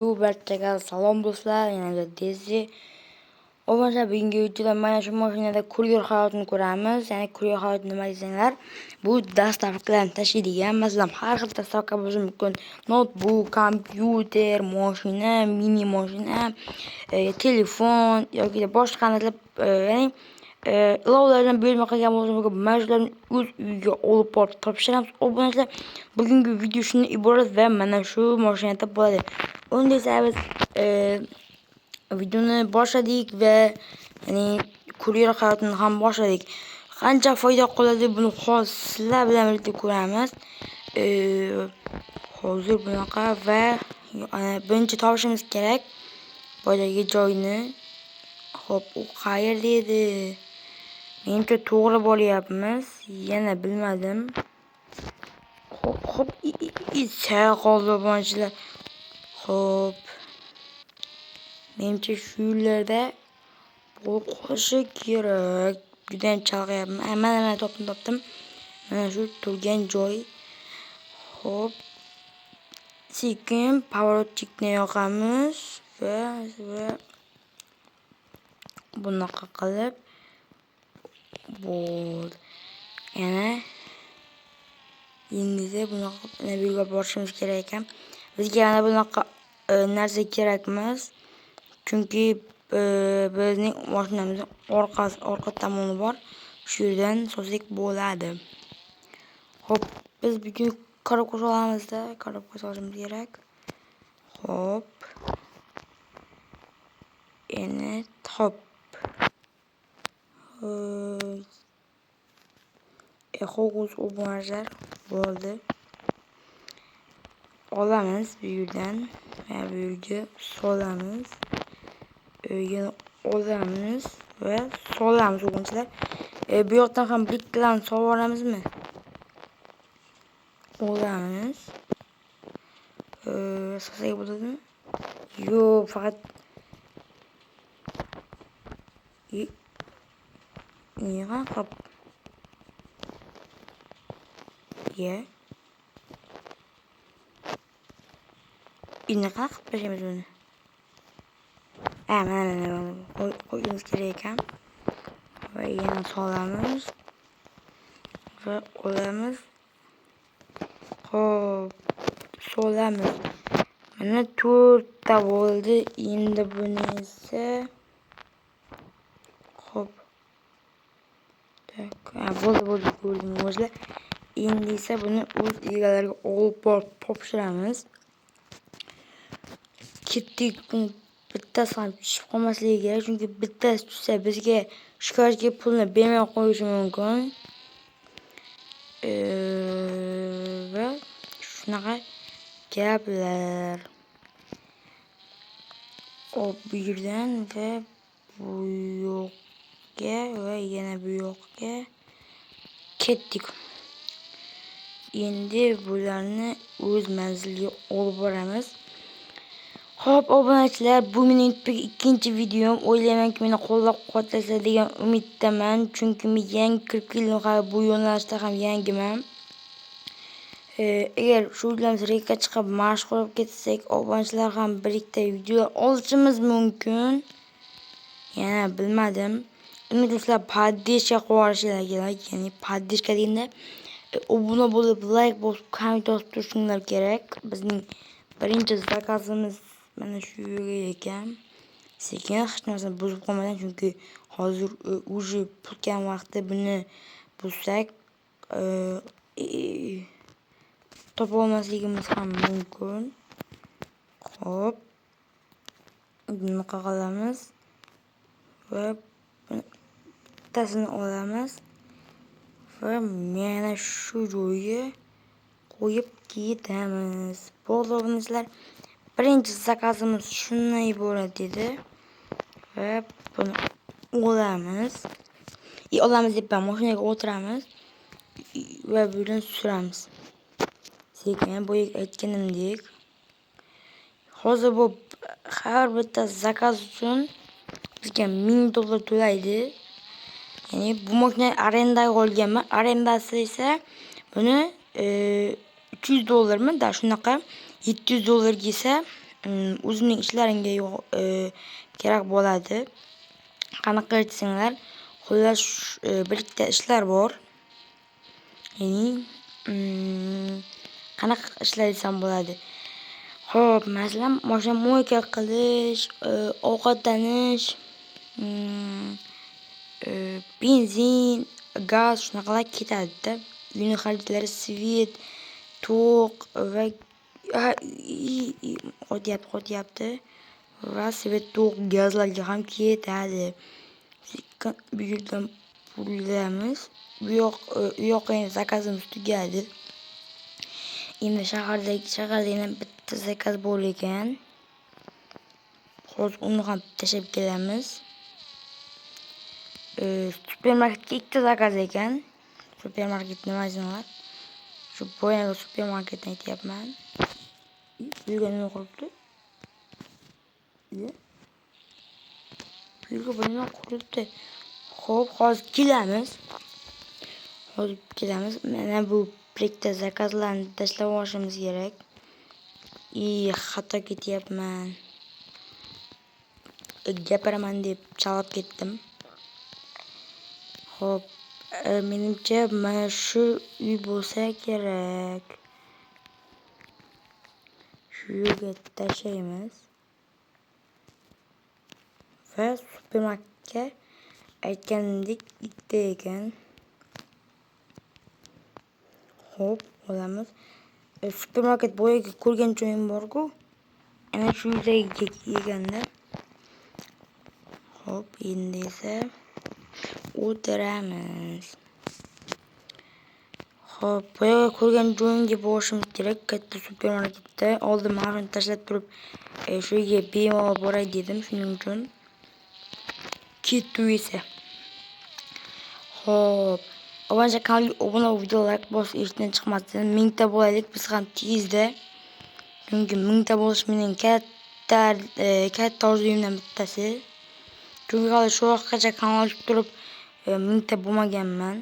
Barchaga salom do'stlar, yana Dezi. O'g'illar, bugungi videoda mana shu mashinada kuryer hayotini ko'ramiz. Ya'ni kuryer hayoti nima desanglar, bu dastavkalarni tashiydigan, masalan, har xil dastavka bo'lishi mumkin. Notebook, kompyuter, mashina, mini mashina, telefon yoki boshqa narsa, ya'ni ilovalardan buyurtma qilgan bo'lishi mumkin. Mana shularni o'z uyiga olib borib topshiramiz. Obunachilar, bugungi video shundan iborat va mana shu mashinada bo'ladi. Undaysa biz videoni boshladik va ya'ni kuryer hayotini ham boshladik. Qancha foyda qoladi buni hozir sizlar bilan birga ko'ramiz. Hozir bunaqa va birinchi topishimiz kerak boyagi joyni. Xo'p, u qayerda edi? Menimcha to'g'ri boryapmiz. Yana bilmadim. Xo'p, shay qoldi bo'nchilar. Xo'p. Menimcha shu yerlarda bo'lib qolishi kerak. Juda ham chalg'ayapman. Mana topdim. Mana shu turgan joy. Xo'p. Sekin pavorotchikni yoqamiz va bunaqa qilib bo'ldi. Yana endi bunaqa yo'lga borishimiz kerak ekan. Bizga mana bunaqa narsa kerakmas. Chunki bizning mashinamizning orqa tomoni bor. Shu yerdan solsak bo'ladi. Xo'p, biz bugun korobka solamizda, korobka solishimiz kerak. Xo'p. Endi top. Xo'sh, obunachilar bo'ldi. Olamiz bu yerdan va bu yerga solamiz. Yana olamiz va solamiz obunachilar. Bu yoqdan ham bittadan solib olamizmi? Olamiz. Solsak bo'ladimi? Yo'q, faqat nega qap ye İnne qilib beramiz buni. Mana qo'yishimiz kerak ekan. Va yana solamiz va olamiz. Xo'p, solamiz. Mana 4 ta bo'ldi. Endi buni esa xo'p. Bo'ldi ko'rdingizlar. Endi esa buni o'z egalariga olib borib topshiramiz. Ketdik, bittasi ham tushib qolmasligi kerak, chunki bittasi tushsa bizga shikoyatga pulni bermay qo'yishi mumkin. Va shunaqa gaplar. Hop, bu yerdan va bu yoqqa va yana bu yoqqa ketdik. Endi bularni o'z manziliga olib boramiz. Xo'p, obunachilar, bu mening ikkinchi videom. O'ylaymanki meni qo'llab-quvvatlaysiz degan umiddaman, chunki men yangi kirib keldim, bu yo'nalishda ham yangiman. Agar shu videolarimiz chiqib mashhur bo'lib ketsak, obunachilar ham bir ikkita video olishimiz mumkin. Yana bilmadim. Uni sizlar podpishka qo'yishingiz kerak. Ya'ni podpishka deganda obuna bo'lib, like bosib, komment yozib turishingiz kerak. Bizning birinchi zakazimiz mana shu yerga ekan. Sekin hech narsa buzib qolmadan, chunki hozir уже pulkan vaqti buni buzsak topa olmasligimiz ham mumkin. Xo'p. Bunaqa qilamiz va bittasini olamiz va mana shu joyga qo'yib ketamiz. Bo'ldi, birinchi zakazimiz shundan iborat edi. Va buni olamiz. Olamiz deb mashinaga o'tiramiz va bu yerdan suramiz. Sekin bo'yi aytganimdek, hozir bu har bitta zakaz uchun bizga $1000 to'laydi. Ya'ni bu mashinani arendaga olganman. Arendasi esa buni $300 mi? Da shunaqa $700 esa o'zimning ishlarimga kerak bo'ladi. Qanaqa desanglar, xullas bir ikkita ishlar bor. Ya'ni qanaqa ishlar desam bo'ladi. Xo'p, masalan, mashina mo'yka qilish, ovqatlanish, benzin, gaz shunaqalar ketadi-da. Uyni xarajlari, svet, to'q va qotyapti. Va svet, to'q, gazlarga ham ketadi. Bu yerdan pullaymiz. Bu yoqqa endi zakazimiz tugadi. Endi shaharda yana bitta zakaz bor ekan. Hozir uni ham tashlab kelamiz. Supermarketga ikkita zakaz ekan. Supermarket nima deysizlar? Shu boyagi supermarketni aytyapman. Bu yerga nima qilibdi? Bu yerga nima qilibdi? Xo'p, hozir kelamiz. Mana bu ikkita zakazlarni tashlab olishimiz kerak. Xato ketyapman. Gapiraman deb chalib ketdim. Xo'p, menimcha mana shu uy bo'lsa kerak. Shu yerga tashlaymiz. Va supermarketga aytganimdek ikkita ekan. Xo'p, olamiz. Supermarket boyaga ko'rgan joyim bor-ku. Ana shu yerga kelganda. Xo'p, endi esa o'tiramiz. Xo'p, boyaga ko'rgan joyimga borishimiz kerak. Katta supermarketda oldin mashina tashlab turib, shu yerga bemalol boray dedim, shuning uchun. Ketdi esa. Xo'p, avvalja kanalga obuna bo'lib, video like bosib, eshitdan chiqmasin. 1000 ta bo'laylik, biz ham tezda. Chunki 1000 ta bo'lish mening katta orzuyimdan bittasi. Chunki hali shu vaqtgacha kanal ochib turib 1000 ta bo'lmaganman.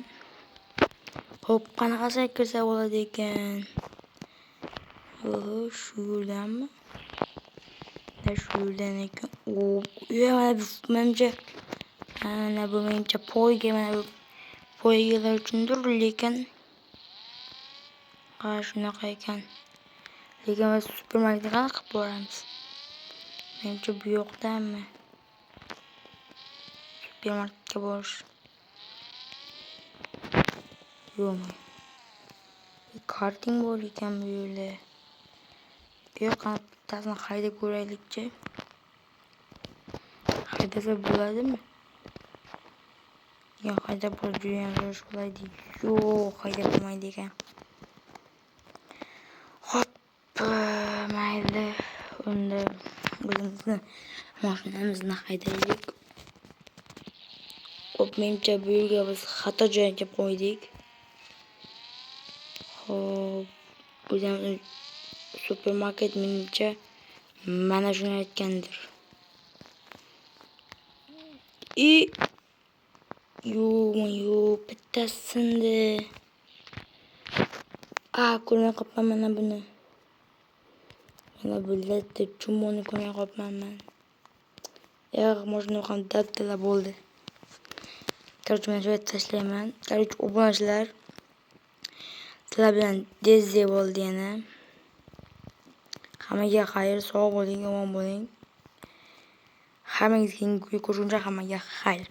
Xo'p, qanaqasiga kirsa bo'ladi ekan? Shu yerdanmi? Shu yerdan ekan. Menimcha poygalar uchundir, lekin shunaqa ekan. Lekin biz supermarketga qanaqa qilib boramiz? Menimcha bu yoqdanmi? Supermarketga borish. Yo'qmi? Karting bor ekan bu yerda. Qanaqasini haydab ko'raylikchi. Haydasa bo'ladimi? Haydab ko'rish bo'laydi. Yo'q, haydab bo'lmaydi ekan. Hop, mayli. Unda o'zimizni mashinamizni haydaylik. Hop, menimcha bu yerga biz xato joyga qo'ydik. Hop, o'zimiz supermarket menimcha mana shuni aytgandir. Yo'q, bittasi sindi. Ko'rmay qolibman mana buni. Mana bu latta chumoni ko'rmay qolibman men. Mashina ham dabdala bo'ldi. Короче, men shu yerga tashlayman. Obunachilar, sizlar bilan Dezze bo'ldi yana. Hammaga xayr, sog' bo'ling, omon bo'ling. Hammangizga ko'rishguncha hammaga xayr.